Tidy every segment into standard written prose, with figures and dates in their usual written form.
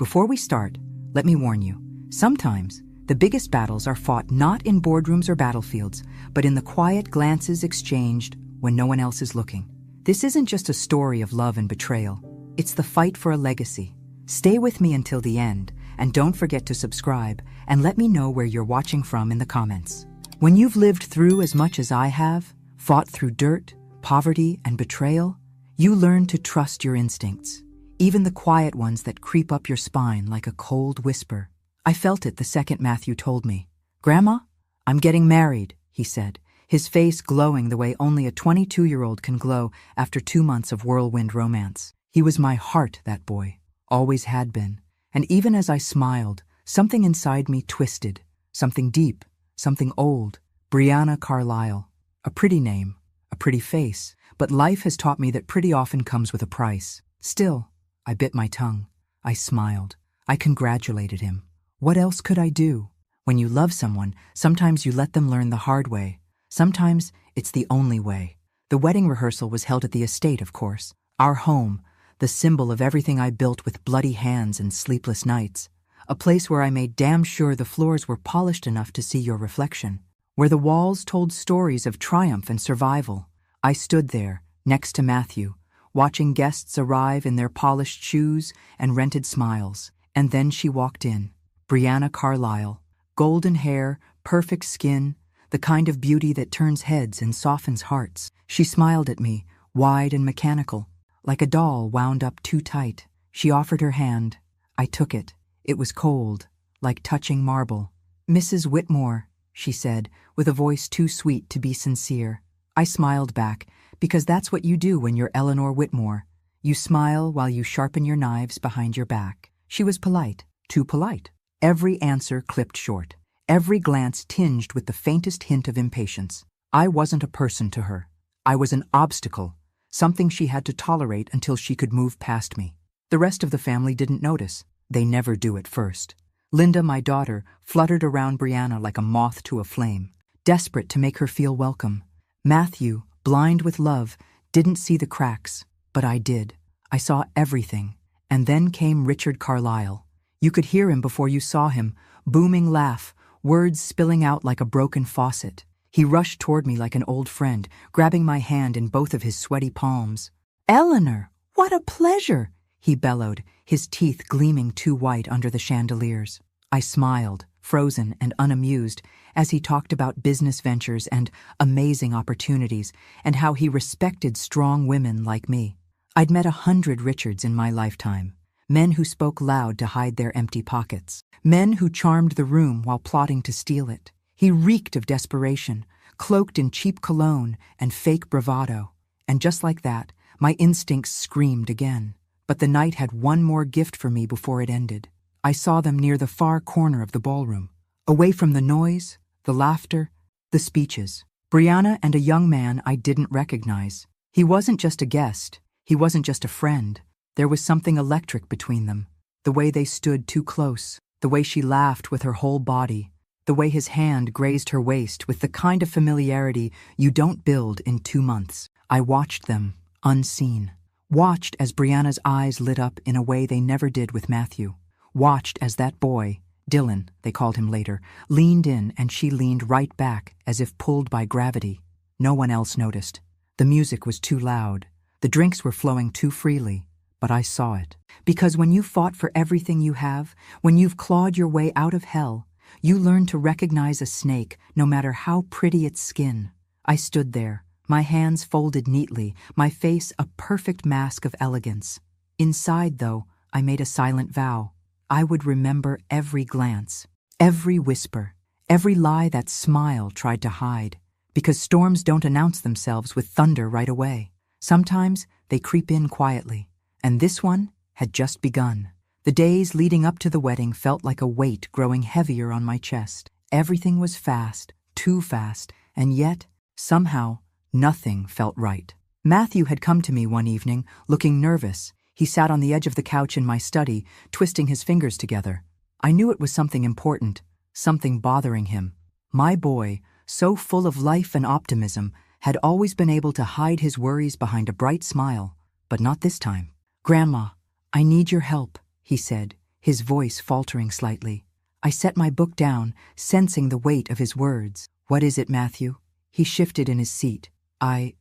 Before we start, let me warn you, sometimes the biggest battles are fought not in boardrooms or battlefields, but in the quiet glances exchanged when no one else is looking. This isn't just a story of love and betrayal. It's the fight for a legacy. Stay with me until the end, and don't forget to subscribe and let me know where you're watching from in the comments. When you've lived through as much as I have, fought through dirt, poverty, and betrayal, you learn to trust your instincts, even the quiet ones that creep up your spine like a cold whisper. I felt it the second Matthew told me. "Grandma, I'm getting married," he said, his face glowing the way only a 22-year-old can glow after 2 months of whirlwind romance. He was my heart, that boy, always had been. And even as I smiled, something inside me twisted, something deep, something old. Brianna Carlisle. A pretty name, a pretty face, but life has taught me that pretty often comes with a price. Still, I bit my tongue. I smiled. I congratulated him. What else could I do? When you love someone, sometimes you let them learn the hard way. Sometimes it's the only way. The wedding rehearsal was held at the estate, of course. Our home, the symbol of everything I built with bloody hands and sleepless nights. A place where I made damn sure the floors were polished enough to see your reflection. Where the walls told stories of triumph and survival. I stood there, next to Matthew, watching guests arrive in their polished shoes and rented smiles. And then she walked in. Brianna Carlisle. Golden hair, perfect skin, the kind of beauty that turns heads and softens hearts. She smiled at me, wide and mechanical, like a doll wound up too tight. She offered her hand. I took it. It was cold, like touching marble. "Mrs. Whitmore," she said, with a voice too sweet to be sincere. I smiled back, because that's what you do when you're Eleanor Whitmore. You smile while you sharpen your knives behind your back. She was polite, too polite. Every answer clipped short, every glance tinged with the faintest hint of impatience. I wasn't a person to her. I was an obstacle, something she had to tolerate until she could move past me. The rest of the family didn't notice. They never do at first. Linda, my daughter, fluttered around Brianna like a moth to a flame, desperate to make her feel welcome. Matthew, blind with love, didn't see the cracks, but I did. I saw everything. And then came Richard Carlisle. You could hear him before you saw him, booming laugh, words spilling out like a broken faucet. He rushed toward me like an old friend, grabbing my hand in both of his sweaty palms. "Eleanor, what a pleasure!" he bellowed, his teeth gleaming too white under the chandeliers. I smiled, frozen and unamused, as he talked about business ventures and amazing opportunities, and how he respected strong women like me. I'd met 100 Richards in my lifetime. Men who spoke loud to hide their empty pockets. Men who charmed the room while plotting to steal it. He reeked of desperation, cloaked in cheap cologne and fake bravado. And just like that, my instincts screamed again. But the night had one more gift for me before it ended. I saw them near the far corner of the ballroom, away from the noise, the laughter, the speeches. Brianna and a young man I didn't recognize. He wasn't just a guest. He wasn't just a friend. There was something electric between them. The way they stood too close, the way she laughed with her whole body, the way his hand grazed her waist with the kind of familiarity you don't build in 2 months. I watched them, unseen. Watched as Brianna's eyes lit up in a way they never did with Matthew. Watched as that boy, Dylan, they called him later, leaned in and she leaned right back as if pulled by gravity. No one else noticed. The music was too loud. The drinks were flowing too freely. But I saw it. Because when you fought for everything you have, when you've clawed your way out of hell, you learn to recognize a snake no matter how pretty its skin. I stood there, my hands folded neatly, my face a perfect mask of elegance. Inside, though, I made a silent vow. I would remember every glance, every whisper, every lie that smile tried to hide. Because storms don't announce themselves with thunder right away. Sometimes they creep in quietly. And this one had just begun. The days leading up to the wedding felt like a weight growing heavier on my chest. Everything was fast, too fast, and yet, somehow, nothing felt right. Matthew had come to me one evening, looking nervous. He sat on the edge of the couch in my study, twisting his fingers together. I knew it was something important, something bothering him. My boy, so full of life and optimism, had always been able to hide his worries behind a bright smile, but not this time. "Grandma, I need your help," he said, his voice faltering slightly. I set my book down, sensing the weight of his words. "What is it, Matthew?" He shifted in his seat. I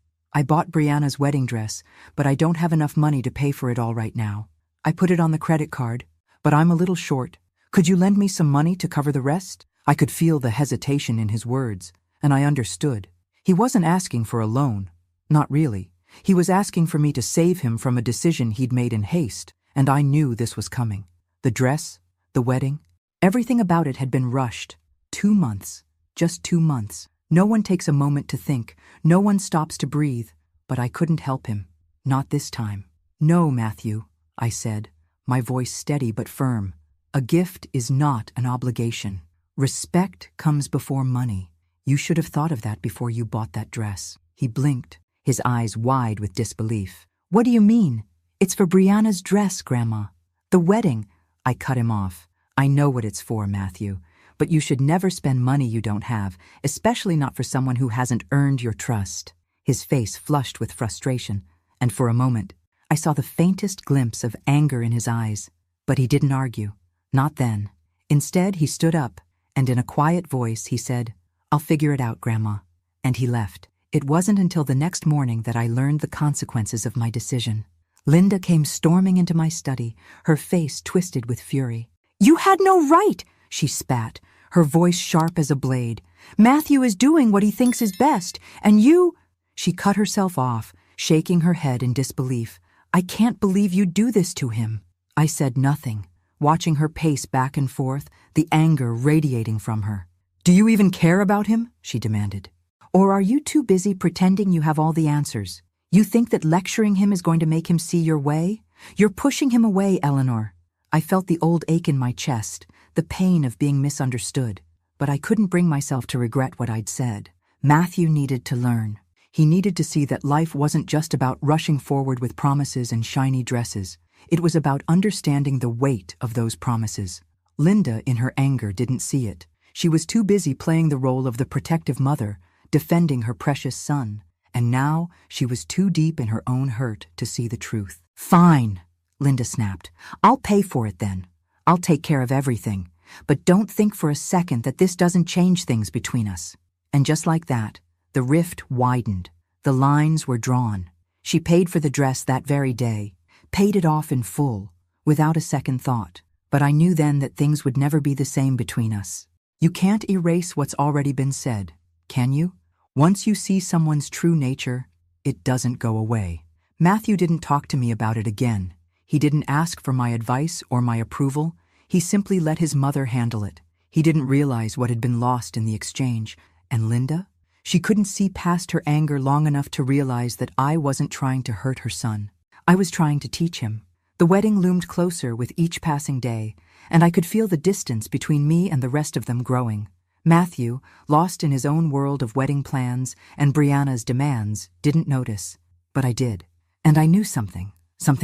bought Brianna's wedding dress, but I don't have enough money to pay for it all right now. I put it on the credit card, but I'm a little short. Could you lend me some money to cover the rest?" I could feel the hesitation in his words, and I understood. He wasn't asking for a loan. Not really. He was asking for me to save him from a decision he'd made in haste, and I knew this was coming. The dress, the wedding, everything about it had been rushed. 2 months. Just 2 months. No one takes a moment to think. No one stops to breathe. But I couldn't help him. Not this time. "No, Matthew," I said, my voice steady but firm. "A gift is not an obligation. Respect comes before money. You should have thought of that before you bought that dress." He blinked, his eyes wide with disbelief. "What do you mean? It's for Brianna's dress, Grandma. The wedding." I cut him off. "I know what it's for, Matthew. But you should never spend money you don't have, especially not for someone who hasn't earned your trust." His face flushed with frustration, and for a moment, I saw the faintest glimpse of anger in his eyes. But he didn't argue. Not then. Instead, he stood up, and in a quiet voice, he said, "I'll figure it out, Grandma." And he left. It wasn't until the next morning that I learned the consequences of my decision. Linda came storming into my study, her face twisted with fury. "You had no right!" she spat, her voice sharp as a blade. "Matthew is doing what he thinks is best, and you—" She cut herself off, shaking her head in disbelief. "I can't believe you do this to him." I said nothing, watching her pace back and forth, the anger radiating from her. "Do you even care about him?" she demanded. "Or are you too busy pretending you have all the answers? You think that lecturing him is going to make him see your way? You're pushing him away, Eleanor." I felt the old ache in my chest, the pain of being misunderstood, but I couldn't bring myself to regret what I'd said. Matthew needed to learn. He needed to see that life wasn't just about rushing forward with promises and shiny dresses. It was about understanding the weight of those promises. Linda, in her anger, didn't see it. She was too busy playing the role of the protective mother, defending her precious son. And now she was too deep in her own hurt to see the truth. "Fine," Linda snapped. "I'll pay for it then. I'll take care of everything. But don't think for a second that this doesn't change things between us." And just like that, the rift widened. The lines were drawn. She paid for the dress that very day, paid it off in full, without a second thought. But I knew then that things would never be the same between us. You can't erase what's already been said, can you? Once you see someone's true nature, it doesn't go away. Matthew didn't talk to me about it again. He didn't ask for my advice or my approval. He simply let his mother handle it. He didn't realize what had been lost in the exchange. And Linda? She couldn't see past her anger long enough to realize that I wasn't trying to hurt her son. I was trying to teach him. The wedding loomed closer with each passing day, and I could feel the distance between me and the rest of them growing. Matthew, lost in his own world of wedding plans and Brianna's demands, didn't notice. But I did. And I knew something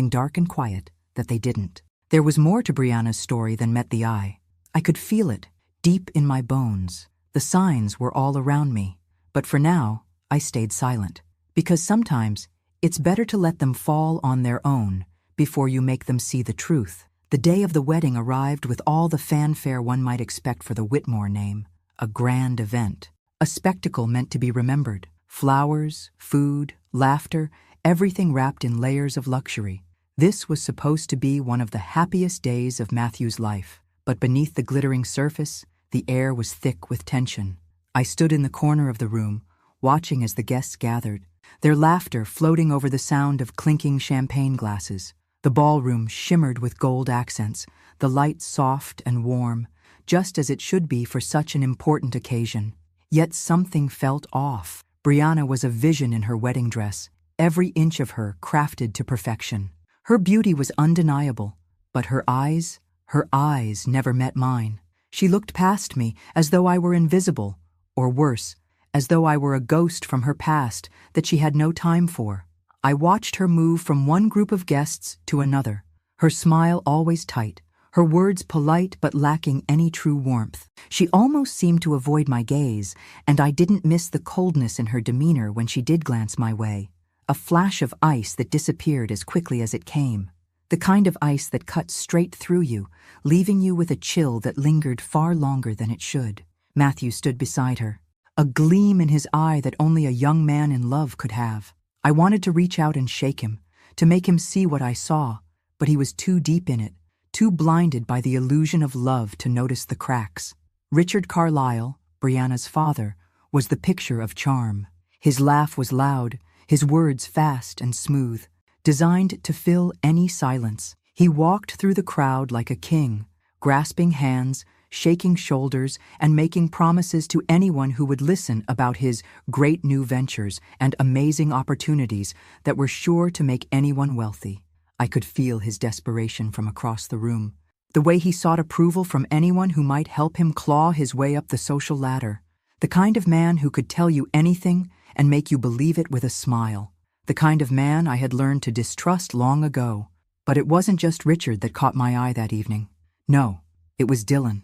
dark and quiet, that they didn't. There was more to Brianna's story than met the eye. I could feel it, deep in my bones. The signs were all around me. But for now, I stayed silent. Because sometimes, it's better to let them fall on their own before you make them see the truth. The day of the wedding arrived with all the fanfare one might expect for the Whitmore name. A grand event. A spectacle meant to be remembered. Flowers, food, laughter, everything wrapped in layers of luxury. This was supposed to be one of the happiest days of Matthew's life. But beneath the glittering surface, the air was thick with tension. I stood in the corner of the room, watching as the guests gathered, their laughter floating over the sound of clinking champagne glasses. The ballroom shimmered with gold accents, the light soft and warm, just as it should be for such an important occasion. Yet something felt off. Brianna was a vision in her wedding dress, every inch of her crafted to perfection. Her beauty was undeniable, but her eyes never met mine. She looked past me as though I were invisible, or worse, as though I were a ghost from her past that she had no time for. I watched her move from one group of guests to another, her smile always tight, her words polite but lacking any true warmth. She almost seemed to avoid my gaze, and I didn't miss the coldness in her demeanor when she did glance my way, a flash of ice that disappeared as quickly as it came. The kind of ice that cuts straight through you, leaving you with a chill that lingered far longer than it should. Matthew stood beside her, a gleam in his eye that only a young man in love could have. I wanted to reach out and shake him, to make him see what I saw, but he was too deep in it, too blinded by the illusion of love to notice the cracks. Richard Carlyle, Brianna's father, was the picture of charm. His laugh was loud, his words fast and smooth, designed to fill any silence. He walked through the crowd like a king, grasping hands, shaking shoulders, and making promises to anyone who would listen about his great new ventures and amazing opportunities that were sure to make anyone wealthy. I could feel his desperation from across the room, the way he sought approval from anyone who might help him claw his way up the social ladder, the kind of man who could tell you anything and make you believe it with a smile, the kind of man I had learned to distrust long ago. But it wasn't just Richard that caught my eye that evening. No, it was Dylan.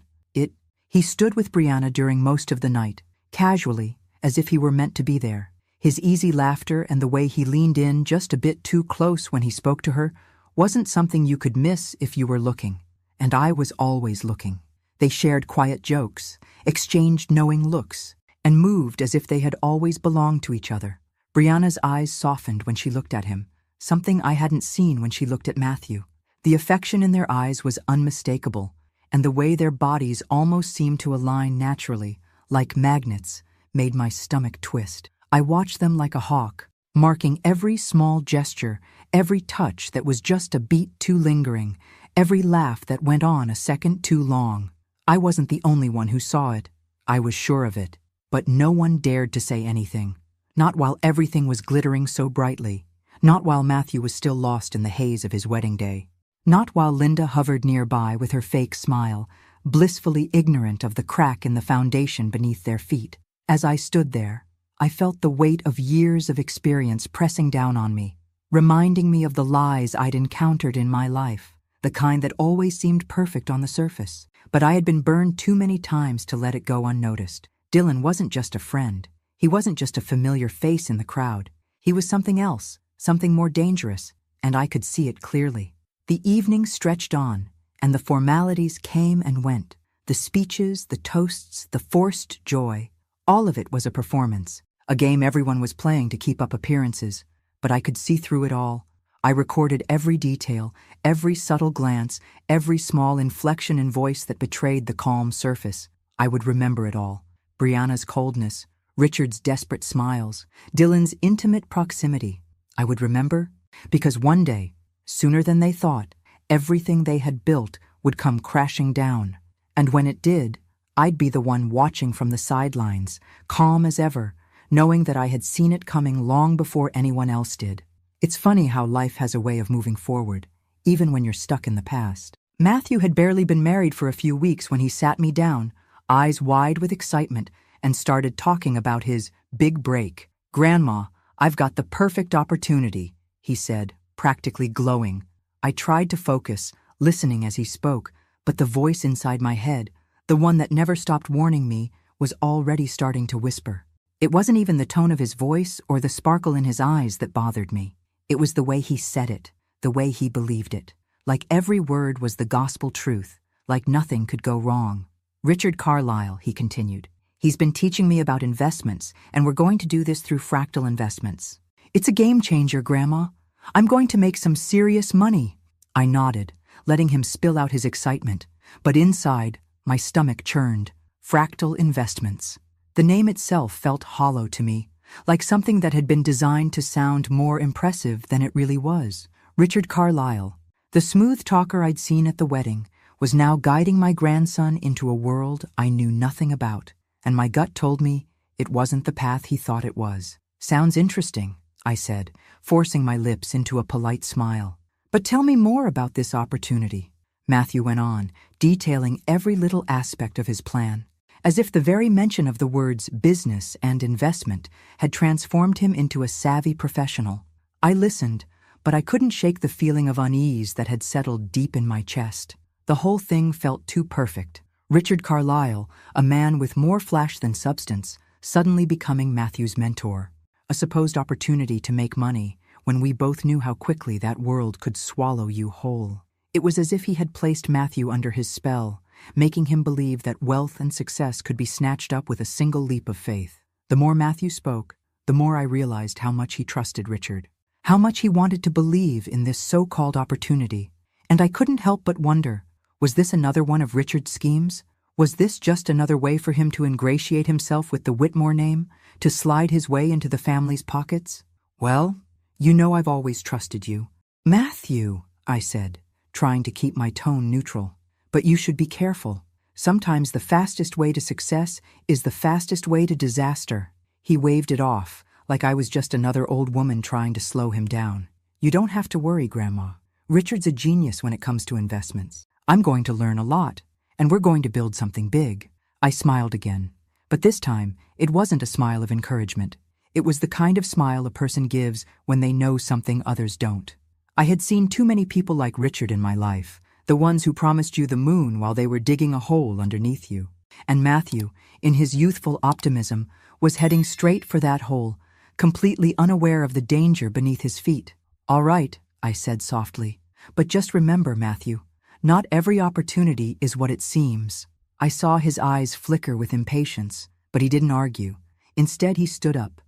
He stood with Brianna during most of the night, casually, as if he were meant to be there. His easy laughter and the way he leaned in just a bit too close when he spoke to her wasn't something you could miss if you were looking. And I was always looking. They shared quiet jokes, exchanged knowing looks, and moved as if they had always belonged to each other. Brianna's eyes softened when she looked at him, something I hadn't seen when she looked at Matthew. The affection in their eyes was unmistakable, and the way their bodies almost seemed to align naturally, like magnets, made my stomach twist. I watched them like a hawk, marking every small gesture, every touch that was just a beat too lingering, every laugh that went on a second too long. I wasn't the only one who saw it. I was sure of it. But no one dared to say anything. Not while everything was glittering so brightly. Not while Matthew was still lost in the haze of his wedding day. Not while Linda hovered nearby with her fake smile, blissfully ignorant of the crack in the foundation beneath their feet. As I stood there, I felt the weight of years of experience pressing down on me, reminding me of the lies I'd encountered in my life, the kind that always seemed perfect on the surface. But I had been burned too many times to let it go unnoticed. Dylan wasn't just a friend. He wasn't just a familiar face in the crowd. He was something else, something more dangerous, and I could see it clearly. The evening stretched on, and the formalities came and went. The speeches, the toasts, the forced joy, all of it was a performance, a game everyone was playing to keep up appearances. But I could see through it all. I recorded every detail, every subtle glance, every small inflection in voice that betrayed the calm surface. I would remember it all. Brianna's coldness, Richard's desperate smiles, Dylan's intimate proximity. I would remember because one day, sooner than they thought, everything they had built would come crashing down. And when it did, I'd be the one watching from the sidelines, calm as ever, knowing that I had seen it coming long before anyone else did. It's funny how life has a way of moving forward, even when you're stuck in the past. Matthew had barely been married for a few weeks when he sat me down, eyes wide with excitement, and started talking about his big break. "Grandma, I've got the perfect opportunity," he said, practically glowing. I tried to focus, listening as he spoke, but the voice inside my head, the one that never stopped warning me, was already starting to whisper. It wasn't even the tone of his voice or the sparkle in his eyes that bothered me. It was the way he said it, the way he believed it. Like every word was the gospel truth, like nothing could go wrong. "Richard Carlyle," he continued. "He's been teaching me about investments, and we're going to do this through fractal investments. It's a game changer, Grandma. I'm going to make some serious money." I nodded, letting him spill out his excitement, but inside, my stomach churned. Fractal investments. The name itself felt hollow to me, like something that had been designed to sound more impressive than it really was. Richard Carlyle, the smooth talker I'd seen at the wedding, was now guiding my grandson into a world I knew nothing about, and my gut told me it wasn't the path he thought it was. "Sounds interesting," I said, forcing my lips into a polite smile. "But tell me more about this opportunity," Matthew went on, detailing every little aspect of his plan, as if the very mention of the words business and investment had transformed him into a savvy professional. I listened, but I couldn't shake the feeling of unease that had settled deep in my chest. The whole thing felt too perfect. Richard Carlyle, a man with more flash than substance, suddenly becoming Matthew's mentor. A supposed opportunity to make money, when we both knew how quickly that world could swallow you whole. It was as if he had placed Matthew under his spell, making him believe that wealth and success could be snatched up with a single leap of faith. The more Matthew spoke, the more I realized how much he trusted Richard, how much he wanted to believe in this so-called opportunity. And I couldn't help but wonder, was this another one of Richard's schemes? Was this just another way for him to ingratiate himself with the Whitmore name, to slide his way into the family's pockets? Well, you know I've always trusted you. Matthew, I said, trying to keep my tone neutral. But you should be careful. Sometimes the fastest way to success is the fastest way to disaster. He waved it off, like I was just another old woman trying to slow him down. You don't have to worry, Grandma. Richard's a genius when it comes to investments. I'm going to learn a lot, and we're going to build something big. I smiled again, but this time it wasn't a smile of encouragement. It was the kind of smile a person gives when they know something others don't. I had seen too many people like Richard in my life, the ones who promised you the moon while they were digging a hole underneath you. And Matthew, in his youthful optimism, was heading straight for that hole, completely unaware of the danger beneath his feet. All right, I said softly, but just remember, Matthew, not every opportunity is what it seems. I saw his eyes flicker with impatience, but he didn't argue. Instead, he stood up,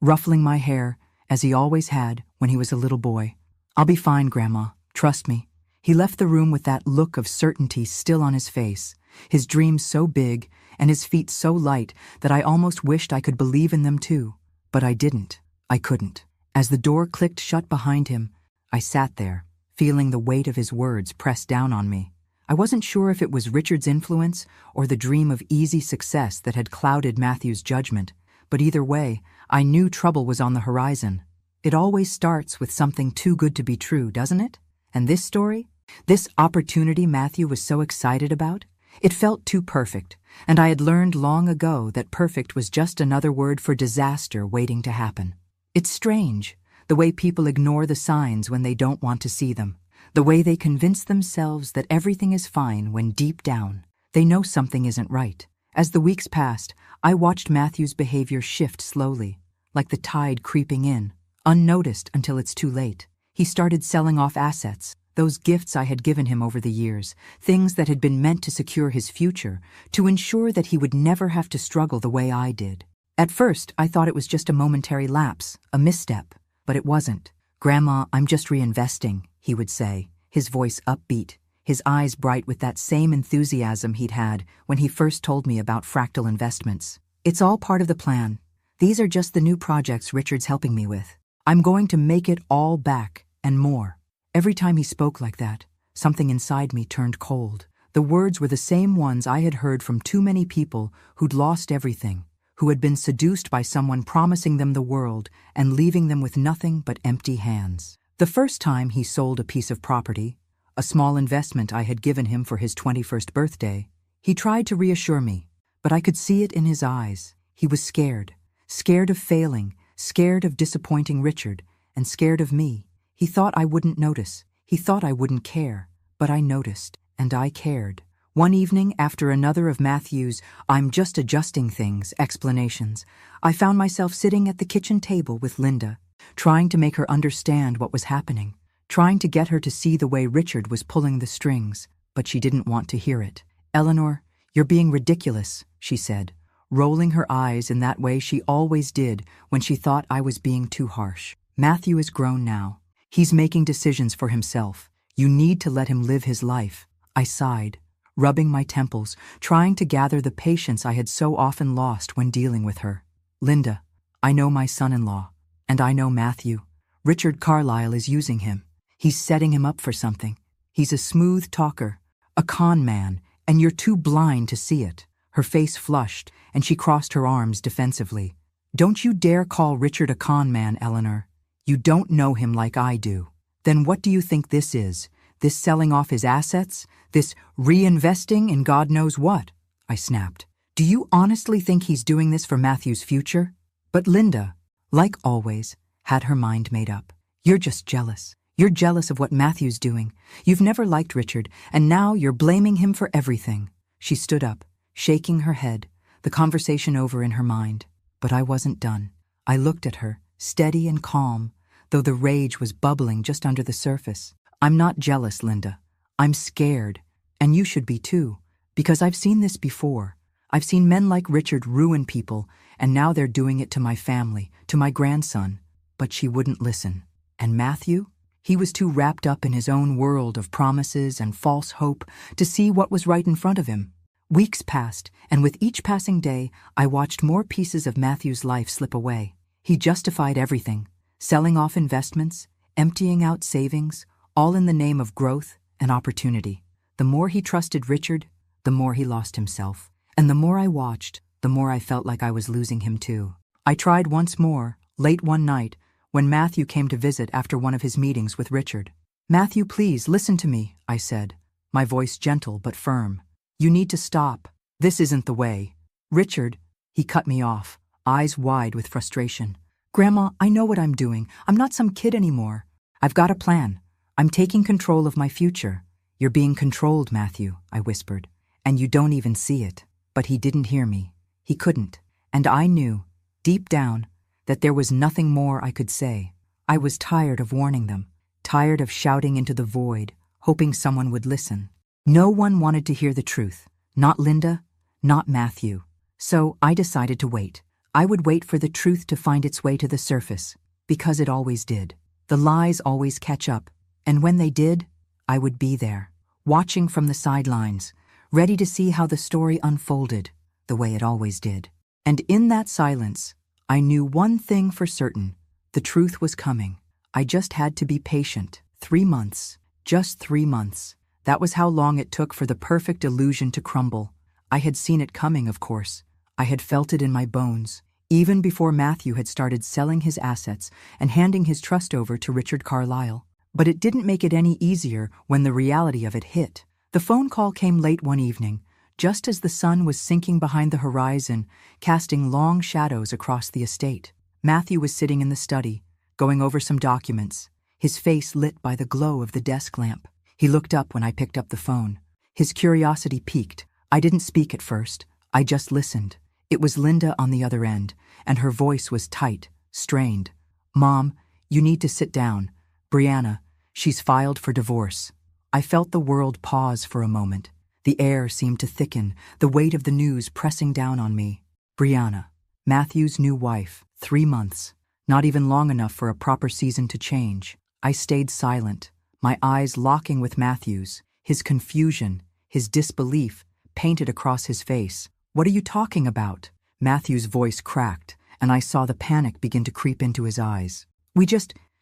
ruffling my hair, as he always had when he was a little boy. I'll be fine, Grandma. Trust me. He left the room with that look of certainty still on his face, his dreams so big and his feet so light that I almost wished I could believe in them too. But I didn't. I couldn't. As the door clicked shut behind him, I sat there, feeling the weight of his words press down on me. I wasn't sure if it was Richard's influence or the dream of easy success that had clouded Matthew's judgment, but either way, I knew trouble was on the horizon. It always starts with something too good to be true, doesn't it? And this story? This opportunity Matthew was so excited about? It felt too perfect, and I had learned long ago that perfect was just another word for disaster waiting to happen. It's strange, the way people ignore the signs when they don't want to see them, the way they convince themselves that everything is fine when deep down, they know something isn't right. As the weeks passed, I watched Matthew's behavior shift slowly, like the tide creeping in, unnoticed until it's too late. He started selling off assets, those gifts I had given him over the years, things that had been meant to secure his future, to ensure that he would never have to struggle the way I did. At first, I thought it was just a momentary lapse, a misstep, but it wasn't. Grandma, I'm just reinvesting, he would say, his voice upbeat, his eyes bright with that same enthusiasm he'd had when he first told me about fractal investments. It's all part of the plan. These are just the new projects Richard's helping me with. I'm going to make it all back, and more. Every time he spoke like that, something inside me turned cold. The words were the same ones I had heard from too many people who'd lost everything, who had been seduced by someone promising them the world and leaving them with nothing but empty hands. The first time he sold a piece of property, a small investment I had given him for his 21st birthday, he tried to reassure me, but I could see it in his eyes. He was scared, scared of failing, scared of disappointing Richard, and scared of me. He thought I wouldn't notice. He thought I wouldn't care. But I noticed, and I cared. One evening, after another of Matthew's "I'm just adjusting things" explanations, I found myself sitting at the kitchen table with Linda, trying to make her understand what was happening, trying to get her to see the way Richard was pulling the strings, but she didn't want to hear it. "Eleanor, you're being ridiculous," she said, rolling her eyes in that way she always did when she thought I was being too harsh. "Matthew is grown now. He's making decisions for himself. You need to let him live his life." I sighed, rubbing my temples, trying to gather the patience I had so often lost when dealing with her. "Linda, I know my son-in-law, and I know Matthew. Richard Carlyle is using him. He's setting him up for something. He's a smooth talker, a con man, and you're too blind to see it." Her face flushed, and she crossed her arms defensively. "Don't you dare call Richard a con man, Eleanor. You don't know him like I do. Then what do you think this is? This selling off his assets? This reinvesting in God knows what?" I snapped. "Do you honestly think he's doing this for Matthew's future?" But Linda, like always, had her mind made up. "You're just jealous. You're jealous of what Matthew's doing. You've never liked Richard, and now you're blaming him for everything." She stood up, shaking her head, the conversation over in her mind. But I wasn't done. I looked at her, steady and calm, though the rage was bubbling just under the surface. I'm not jealous, Linda. I'm scared, and you should be too, because I've seen this before. I've seen men like Richard ruin people, and now they're doing it to my family, to my grandson. But she wouldn't listen. And Matthew? He was too wrapped up in his own world of promises and false hope to see what was right in front of him. Weeks passed, and with each passing day, I watched more pieces of Matthew's life slip away. He justified everything, selling off investments, emptying out savings, all in the name of growth and opportunity. The more he trusted Richard, the more he lost himself. And the more I watched, the more I felt like I was losing him too. I tried once more, late one night, when Matthew came to visit after one of his meetings with Richard. "Matthew, please, listen to me," I said, my voice gentle but firm. "You need to stop. This isn't the way." "Richard," he cut me off, eyes wide with frustration. "Grandma, I know what I'm doing. I'm not some kid anymore. I've got a plan. I'm taking control of my future." "You're being controlled, Matthew," I whispered, "and you don't even see it." But he didn't hear me. He couldn't. And I knew, deep down, that there was nothing more I could say. I was tired of warning them, tired of shouting into the void, hoping someone would listen. No one wanted to hear the truth. Not Linda, not Matthew. So I decided to wait. I would wait for the truth to find its way to the surface, because it always did. The lies always catch up, and when they did, I would be there, watching from the sidelines, ready to see how the story unfolded, the way it always did. And in that silence, I knew one thing for certain. The truth was coming. I just had to be patient. 3 months. Just 3 months. That was how long it took for the perfect illusion to crumble. I had seen it coming, of course. I had felt it in my bones, even before Matthew had started selling his assets and handing his trust over to Richard Carlyle. But it didn't make it any easier when the reality of it hit. The phone call came late one evening, just as the sun was sinking behind the horizon, casting long shadows across the estate. Matthew was sitting in the study, going over some documents, his face lit by the glow of the desk lamp. He looked up when I picked up the phone. His curiosity piqued. I didn't speak at first. I just listened. It was Linda on the other end, and her voice was tight, strained. "Mom, you need to sit down. Brianna, she's filed for divorce." I felt the world pause for a moment. The air seemed to thicken, the weight of the news pressing down on me. Brianna, Matthew's new wife, 3 months. Not even long enough for a proper season to change. I stayed silent, my eyes locking with Matthew's, his confusion, his disbelief, painted across his face. "What are you talking about?" Matthew's voice cracked, and I saw the panic begin to creep into his eyes.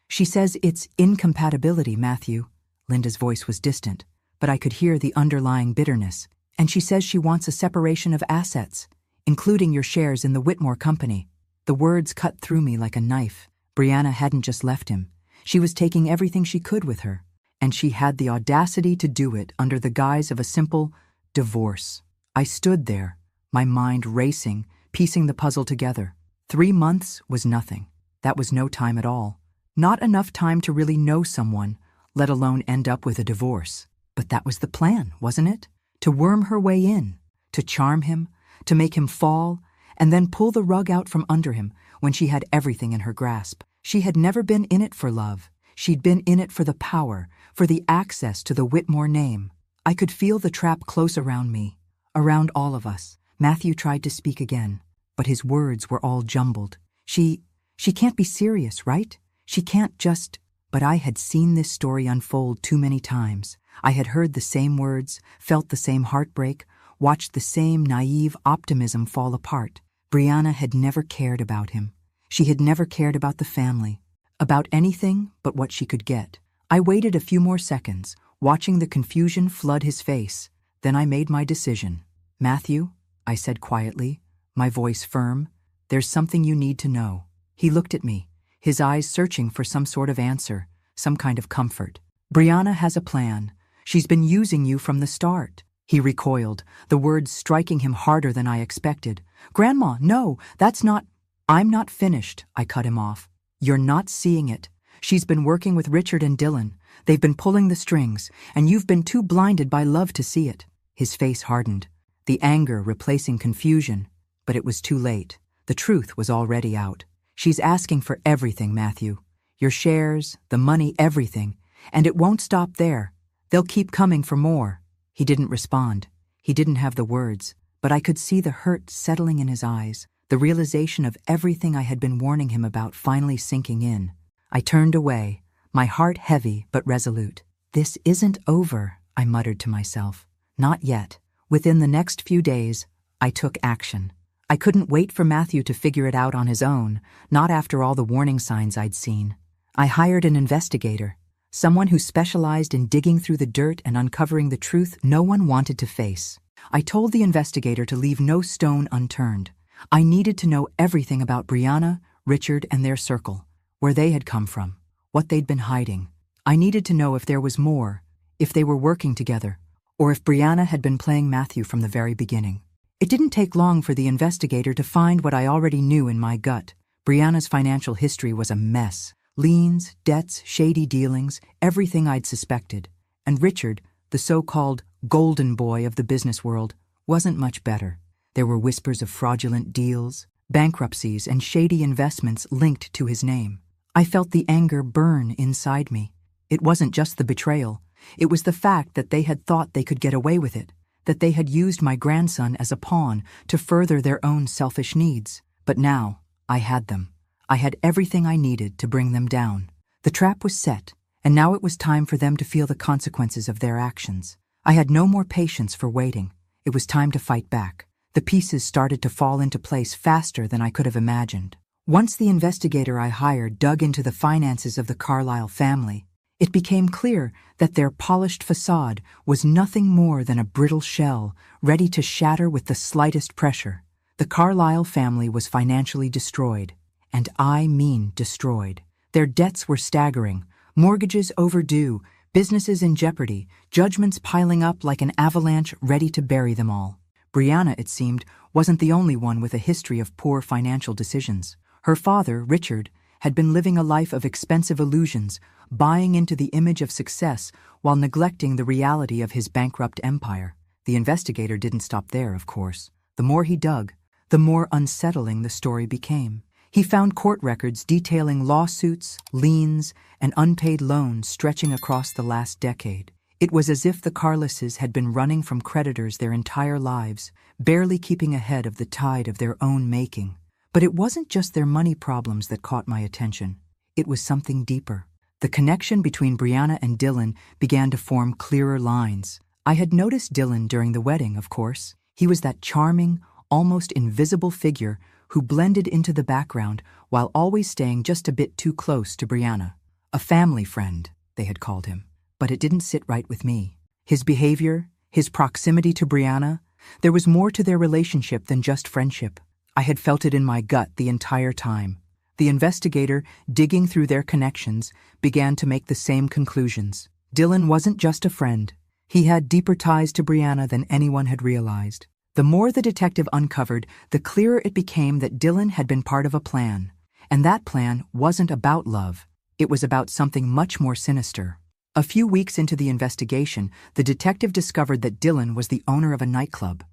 She says it's incompatibility, Matthew." Linda's voice was distant, but I could hear the underlying bitterness. "And she says she wants a separation of assets, including your shares in the Whitmore Company." The words cut through me like a knife. Brianna hadn't just left him. She was taking everything she could with her, and she had the audacity to do it under the guise of a simple divorce. I stood there, my mind racing, piecing the puzzle together. 3 months was nothing. That was no time at all. Not enough time to really know someone, let alone end up with a divorce. But that was the plan, wasn't it? To worm her way in, to charm him, to make him fall, and then pull the rug out from under him when she had everything in her grasp. She had never been in it for love. She'd been in it for the power, for the access to the Whitmore name. I could feel the trap close around me, around all of us. Matthew tried to speak again, but his words were all jumbled. She can't be serious, right? She can't just... But I had seen this story unfold too many times. I had heard the same words, felt the same heartbreak, watched the same naive optimism fall apart. Brianna had never cared about him. She had never cared about the family, about anything but what she could get. I waited a few more seconds, watching the confusion flood his face. Then I made my decision. "Matthew," I said quietly, my voice firm, "there's something you need to know." He looked at me, his eyes searching for some sort of answer, some kind of comfort. "Brianna has a plan. She's been using you from the start." He recoiled, the words striking him harder than I expected. "Grandma, no, that's not..." "I'm not finished," I cut him off. "You're not seeing it. She's been working with Richard and Dylan. They've been pulling the strings, and you've been too blinded by love to see it." His face hardened, the anger replacing confusion. But it was too late. The truth was already out. "She's asking for everything, Matthew. Your shares, the money, everything. And it won't stop there. They'll keep coming for more." He didn't respond. He didn't have the words, but I could see the hurt settling in his eyes, the realization of everything I had been warning him about finally sinking in. I turned away, my heart heavy but resolute. "This isn't over," I muttered to myself. "Not yet." Within the next few days, I took action. I couldn't wait for Matthew to figure it out on his own, not after all the warning signs I'd seen. I hired an investigator, someone who specialized in digging through the dirt and uncovering the truth no one wanted to face. I told the investigator to leave no stone unturned. I needed to know everything about Brianna, Richard, and their circle, where they had come from, what they'd been hiding. I needed to know if there was more, if they were working together, or if Brianna had been playing Matthew from the very beginning. It didn't take long for the investigator to find what I already knew in my gut. Brianna's financial history was a mess. Liens, debts, shady dealings, everything I'd suspected. And Richard, the so-called golden boy of the business world, wasn't much better. There were whispers of fraudulent deals, bankruptcies, and shady investments linked to his name. I felt the anger burn inside me. It wasn't just the betrayal. It was the fact that they had thought they could get away with it, that they had used my grandson as a pawn to further their own selfish needs. But now, I had them. I had everything I needed to bring them down. The trap was set, and now it was time for them to feel the consequences of their actions. I had no more patience for waiting. It was time to fight back. The pieces started to fall into place faster than I could have imagined. Once the investigator I hired dug into the finances of the Carlyle family, it became clear that their polished facade was nothing more than a brittle shell, ready to shatter with the slightest pressure. The Carlyle family was financially destroyed, and I mean destroyed. Their debts were staggering, mortgages overdue, businesses in jeopardy, judgments piling up like an avalanche ready to bury them all. Brianna, it seemed, wasn't the only one with a history of poor financial decisions. Her father, Richard, had been living a life of expensive illusions, buying into the image of success while neglecting the reality of his bankrupt empire. The investigator didn't stop there, of course. The more he dug, the more unsettling the story became. He found court records detailing lawsuits, liens, and unpaid loans stretching across the last decade. It was as if the Carluses had been running from creditors their entire lives, barely keeping ahead of the tide of their own making. But it wasn't just their money problems that caught my attention. It was something deeper. The connection between Brianna and Dylan began to form clearer lines. I had noticed Dylan during the wedding, of course. He was that charming, almost invisible figure who blended into the background while always staying just a bit too close to Brianna. A family friend, they had called him. But it didn't sit right with me. His behavior, his proximity to Brianna, there was more to their relationship than just friendship. I had felt it in my gut the entire time. The investigator, digging through their connections, began to make the same conclusions. Dylan wasn't just a friend. He had deeper ties to Brianna than anyone had realized. The more the detective uncovered, the clearer it became that Dylan had been part of a plan. And that plan wasn't about love. It was about something much more sinister. A few weeks into the investigation, the detective discovered that Dylan was the owner of a nightclub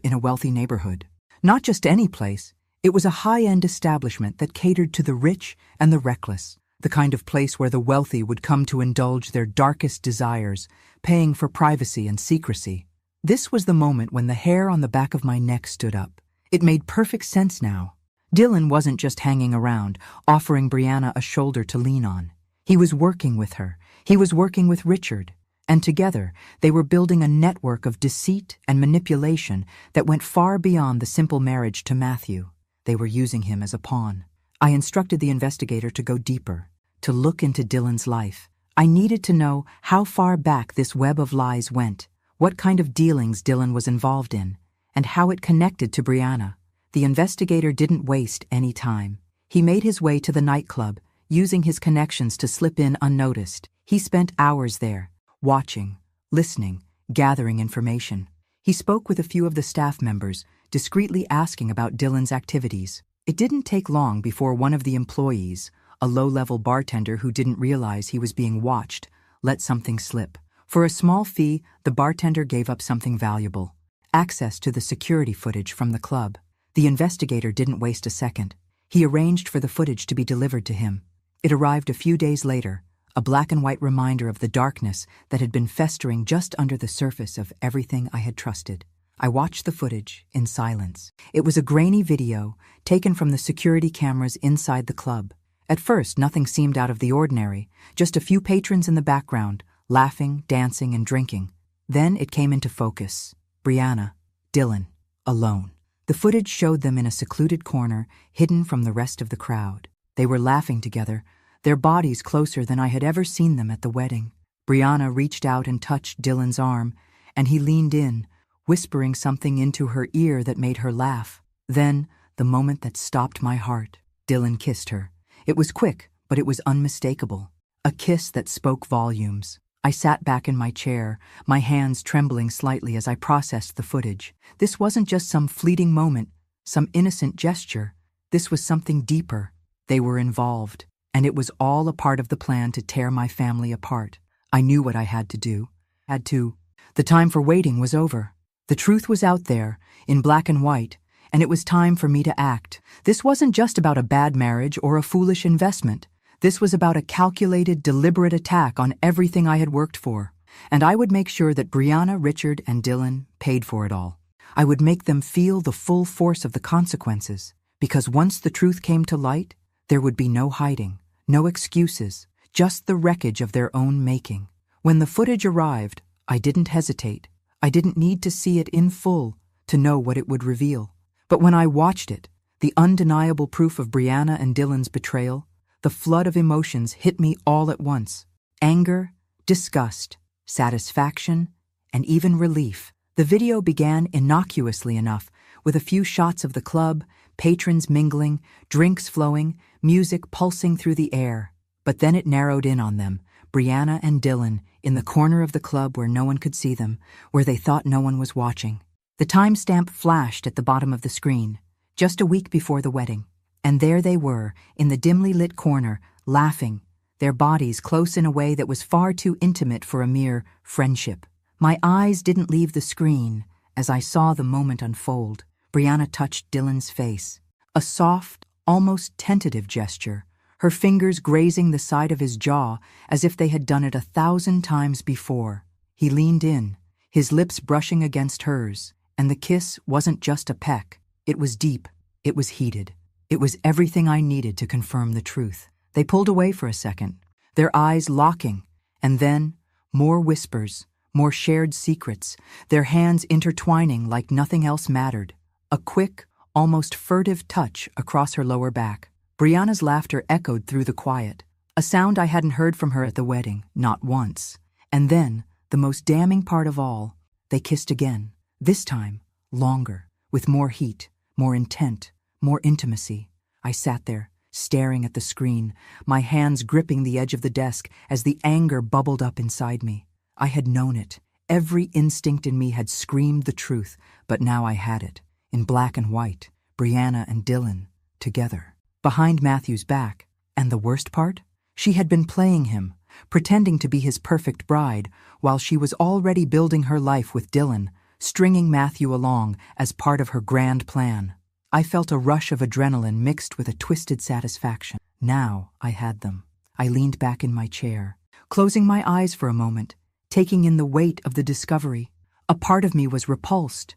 in a wealthy neighborhood. Not just any place, it was a high-end establishment that catered to the rich and the reckless, the kind of place where the wealthy would come to indulge their darkest desires, paying for privacy and secrecy. This was the moment when the hair on the back of my neck stood up. It made perfect sense now. Dylan wasn't just hanging around, offering Brianna a shoulder to lean on. He was working with her. He was working with Richard. And together, they were building a network of deceit and manipulation that went far beyond the simple marriage to Matthew. They were using him as a pawn. I instructed the investigator to go deeper, to look into Dylan's life. I needed to know how far back this web of lies went, what kind of dealings Dylan was involved in, and how it connected to Brianna. The investigator didn't waste any time. He made his way to the nightclub, using his connections to slip in unnoticed. He spent hours there, watching, listening, gathering information. He spoke with a few of the staff members, discreetly asking about Dylan's activities. It didn't take long before one of the employees, a low-level bartender who didn't realize he was being watched, let something slip. For a small fee, the bartender gave up something valuable: access to the security footage from the club. The investigator didn't waste a second. He arranged for the footage to be delivered to him. It arrived a few days later, a black and white reminder of the darkness that had been festering just under the surface of everything I had trusted. I watched the footage in silence. It was a grainy video taken from the security cameras inside the club. At first, nothing seemed out of the ordinary, just a few patrons in the background, laughing, dancing, and drinking. Then it came into focus. Brianna, Dylan, alone. The footage showed them in a secluded corner, hidden from the rest of the crowd. They were laughing together, their bodies closer than I had ever seen them at the wedding. Brianna reached out and touched Dylan's arm, and he leaned in, whispering something into her ear that made her laugh. Then, the moment that stopped my heart, Dylan kissed her. It was quick, but it was unmistakable. A kiss that spoke volumes. I sat back in my chair, my hands trembling slightly as I processed the footage. This wasn't just some fleeting moment, some innocent gesture. This was something deeper. They were involved, and it was all a part of the plan to tear my family apart. I knew what I had to do. The time for waiting was over. The truth was out there, in black and white, and it was time for me to act. This wasn't just about a bad marriage or a foolish investment. This was about a calculated, deliberate attack on everything I had worked for. And I would make sure that Brianna, Richard, and Dylan paid for it all. I would make them feel the full force of the consequences, because once the truth came to light, there would be no hiding, no excuses, just the wreckage of their own making. When the footage arrived, I didn't hesitate. I didn't need to see it in full to know what it would reveal. But when I watched it, the undeniable proof of Brianna and Dylan's betrayal, the flood of emotions hit me all at once. Anger, disgust, satisfaction, and even relief. The video began innocuously enough, with a few shots of the club, patrons mingling, drinks flowing, music pulsing through the air. But then it narrowed in on them, Brianna and Dylan, in the corner of the club where no one could see them, where they thought no one was watching. The timestamp flashed at the bottom of the screen, just a week before the wedding. And there they were, in the dimly lit corner, laughing, their bodies close in a way that was far too intimate for a mere friendship. My eyes didn't leave the screen as I saw the moment unfold. Brianna touched Dylan's face, a soft, almost tentative gesture, her fingers grazing the side of his jaw as if they had done it 1,000 times before. He leaned in, his lips brushing against hers, and the kiss wasn't just a peck. It was deep, it was heated. It was everything I needed to confirm the truth. They pulled away for a second, their eyes locking, and then more whispers, more shared secrets, their hands intertwining like nothing else mattered. A quick, almost furtive touch across her lower back. Brianna's laughter echoed through the quiet, a sound I hadn't heard from her at the wedding, not once. And then, the most damning part of all, they kissed again, this time longer, with more heat, more intent, more intimacy. I sat there, staring at the screen, my hands gripping the edge of the desk as the anger bubbled up inside me. I had known it. Every instinct in me had screamed the truth, but now I had it, in black and white, Brianna and Dylan, together, behind Matthew's back. And the worst part? She had been playing him, pretending to be his perfect bride, while she was already building her life with Dylan, stringing Matthew along as part of her grand plan. I felt a rush of adrenaline mixed with a twisted satisfaction. Now I had them. I leaned back in my chair, closing my eyes for a moment, taking in the weight of the discovery. A part of me was repulsed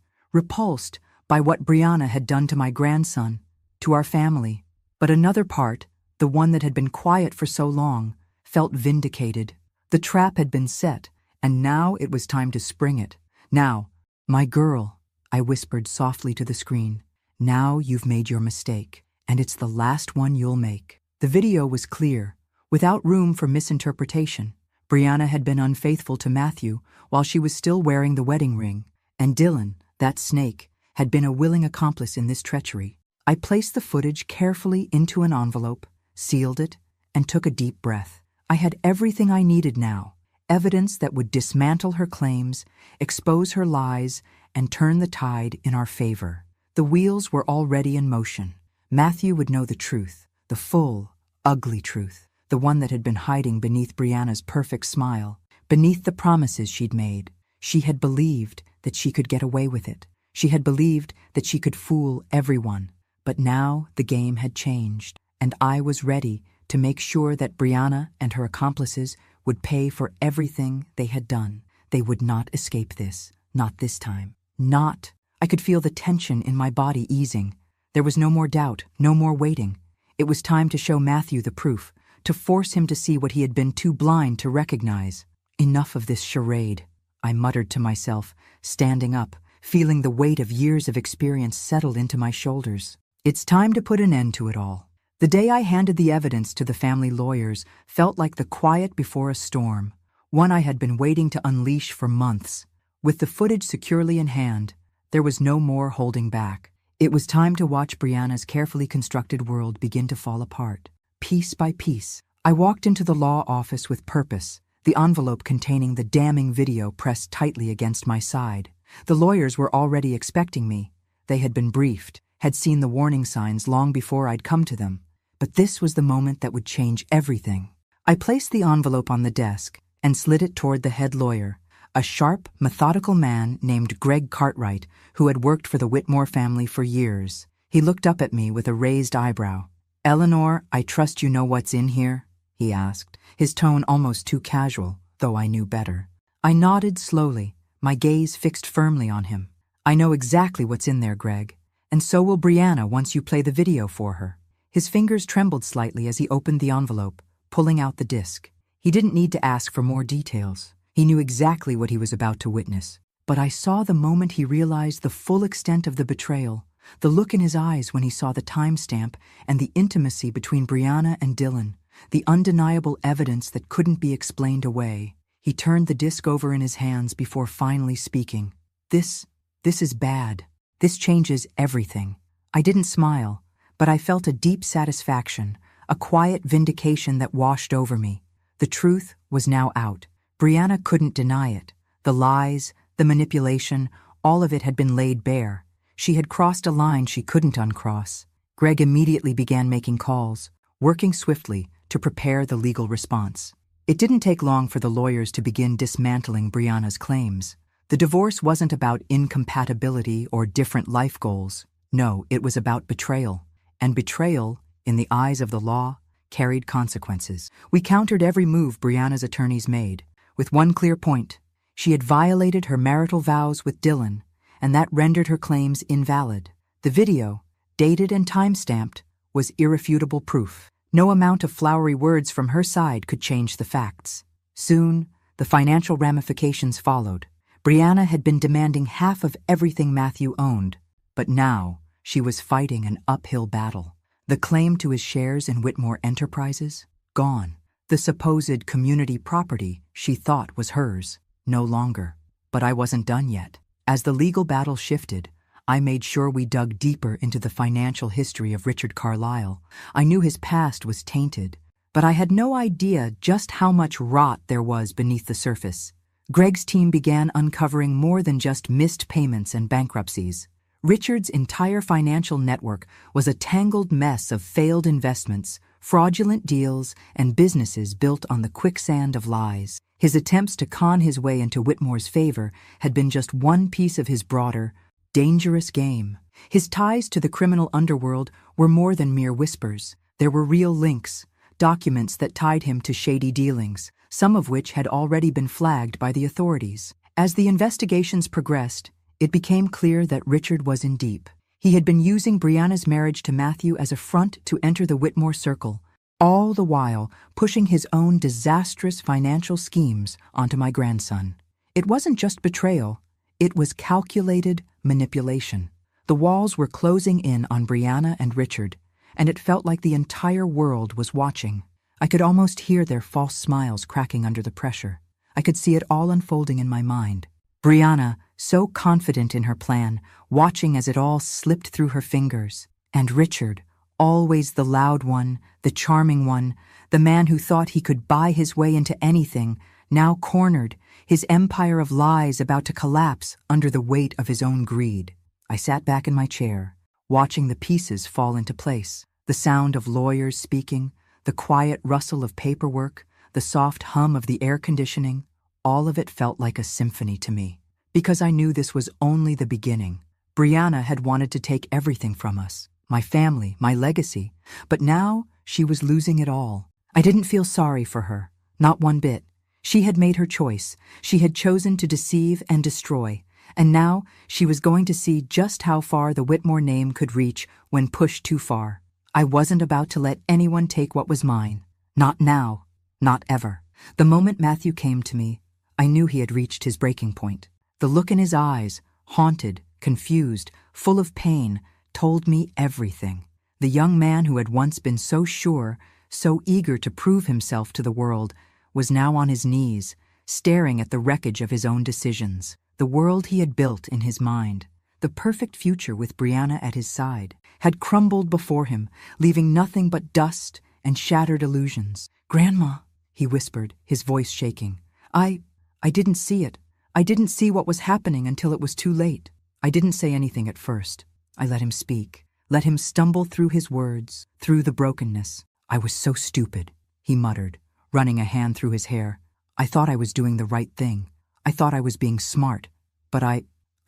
by what Brianna had done to my grandson, to our family. But another part, the one that had been quiet for so long, felt vindicated. The trap had been set, and now it was time to spring it. Now, my girl, I whispered softly to the screen. Now you've made your mistake, and it's the last one you'll make. The video was clear, without room for misinterpretation. Brianna had been unfaithful to Matthew while she was still wearing the wedding ring, and Dylan, that snake, had been a willing accomplice in this treachery. I placed the footage carefully into an envelope, sealed it, and took a deep breath. I had everything I needed now, evidence that would dismantle her claims, expose her lies, and turn the tide in our favor. The wheels were already in motion. Matthew would know the truth, the full, ugly truth, the one that had been hiding beneath Brianna's perfect smile, beneath the promises she'd made. She had believed that she could get away with it. She had believed that she could fool everyone. But now the game had changed, and I was ready to make sure that Brianna and her accomplices would pay for everything they had done. They would not escape this. Not this time. Not. I could feel the tension in my body easing. There was no more doubt, no more waiting. It was time to show Matthew the proof, to force him to see what he had been too blind to recognize. Enough of this charade, I muttered to myself, standing up, feeling the weight of years of experience settle into my shoulders. It's time to put an end to it all. The day I handed the evidence to the family lawyers felt like the quiet before a storm, one I had been waiting to unleash for months. With the footage securely in hand, there was no more holding back. It was time to watch Brianna's carefully constructed world begin to fall apart. Piece by piece, I walked into the law office with purpose, the envelope containing the damning video pressed tightly against my side. The lawyers were already expecting me. They had been briefed, had seen the warning signs long before I'd come to them. But this was the moment that would change everything. I placed the envelope on the desk and slid it toward the head lawyer, a sharp, methodical man named Greg Cartwright, who had worked for the Whitmore family for years. He looked up at me with a raised eyebrow. "Eleanor, I trust you know what's in here?" he asked, his tone almost too casual, though I knew better. I nodded slowly, my gaze fixed firmly on him. "I know exactly what's in there, Greg, and so will Brianna once you play the video for her." His fingers trembled slightly as he opened the envelope, pulling out the disc. He didn't need to ask for more details. He knew exactly what he was about to witness. But I saw the moment he realized the full extent of the betrayal, the look in his eyes when he saw the timestamp and the intimacy between Brianna and Dylan, the undeniable evidence that couldn't be explained away. He turned the disc over in his hands before finally speaking. This is bad. This changes everything." I didn't smile, but I felt a deep satisfaction, a quiet vindication that washed over me. The truth was now out. Brianna couldn't deny it. The lies, the manipulation, all of it had been laid bare. She had crossed a line she couldn't uncross. Greg immediately began making calls, working swiftly to prepare the legal response. It didn't take long for the lawyers to begin dismantling Brianna's claims. The divorce wasn't about incompatibility or different life goals. No, it was about betrayal. And betrayal, in the eyes of the law, carried consequences. We countered every move Brianna's attorneys made, with one clear point. She had violated her marital vows with Dylan, and that rendered her claims invalid. The video, dated and time-stamped, was irrefutable proof. No amount of flowery words from her side could change the facts. Soon, the financial ramifications followed. Brianna had been demanding half of everything Matthew owned, but now she was fighting an uphill battle. The claim to his shares in Whitmore Enterprises? Gone. The supposed community property she thought was hers? No longer. But I wasn't done yet. As the legal battle shifted, I made sure we dug deeper into the financial history of Richard Carlisle. I knew his past was tainted, but I had no idea just how much rot there was beneath the surface. Greg's team began uncovering more than just missed payments and bankruptcies. Richard's entire financial network was a tangled mess of failed investments, fraudulent deals, and businesses built on the quicksand of lies. His attempts to con his way into Whitmore's favor had been just one piece of his broader, dangerous game. His ties to the criminal underworld were more than mere whispers. There were real links, documents that tied him to shady dealings, some of which had already been flagged by the authorities. As the investigations progressed, it became clear that Richard was in deep. He had been using Brianna's marriage to Matthew as a front to enter the Whitmore circle, all the while pushing his own disastrous financial schemes onto my grandson. It wasn't just betrayal, it was calculated manipulation. The walls were closing in on Brianna and Richard, and it felt like the entire world was watching. I could almost hear their false smiles cracking under the pressure. I could see it all unfolding in my mind. Brianna, so confident in her plan, watching as it all slipped through her fingers. And Richard, always the loud one, the charming one, the man who thought he could buy his way into anything, now cornered, his empire of lies about to collapse under the weight of his own greed. I sat back in my chair, watching the pieces fall into place. The sound of lawyers speaking, the quiet rustle of paperwork, the soft hum of the air conditioning, all of it felt like a symphony to me. Because I knew this was only the beginning. Brianna had wanted to take everything from us, my family, my legacy, but now she was losing it all. I didn't feel sorry for her, not one bit. She had made her choice. She had chosen to deceive and destroy, and now she was going to see just how far the Whitmore name could reach when pushed too far. I wasn't about to let anyone take what was mine. Not now. Not ever. The moment Matthew came to me, I knew he had reached his breaking point. The look in his eyes, haunted, confused, full of pain, told me everything. The young man who had once been so sure, so eager to prove himself to the world, was now on his knees, staring at the wreckage of his own decisions. The world he had built in his mind, the perfect future with Brianna at his side, had crumbled before him, leaving nothing but dust and shattered illusions. "Grandma," he whispered, his voice shaking. I didn't see it. I didn't see what was happening until it was too late." I didn't say anything at first. I let him speak, let him stumble through his words, through the brokenness. "I was so stupid," he muttered, running a hand through his hair. "I thought I was doing the right thing. I thought I was being smart, but I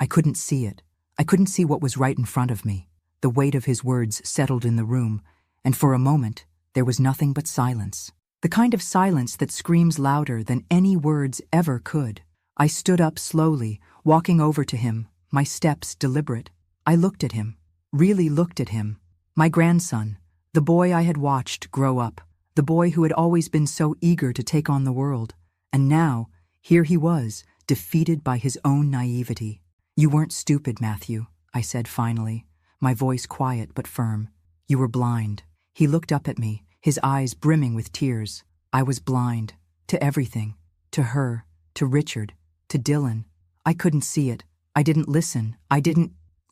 couldn't see it. I couldn't see what was right in front of me." The weight of his words settled in the room, and for a moment there was nothing but silence. The kind of silence that screams louder than any words ever could. I stood up slowly, walking over to him, my steps deliberate. I looked at him, really looked at him. My grandson, the boy I had watched grow up, the boy who had always been so eager to take on the world. And now, here he was, defeated by his own naivety. "You weren't stupid, Matthew," I said finally, my voice quiet but firm. "You were blind." He looked up at me, his eyes brimming with tears. I was blind. To everything. To her. To Richard. To Dylan. I couldn't see it. I didn't listen.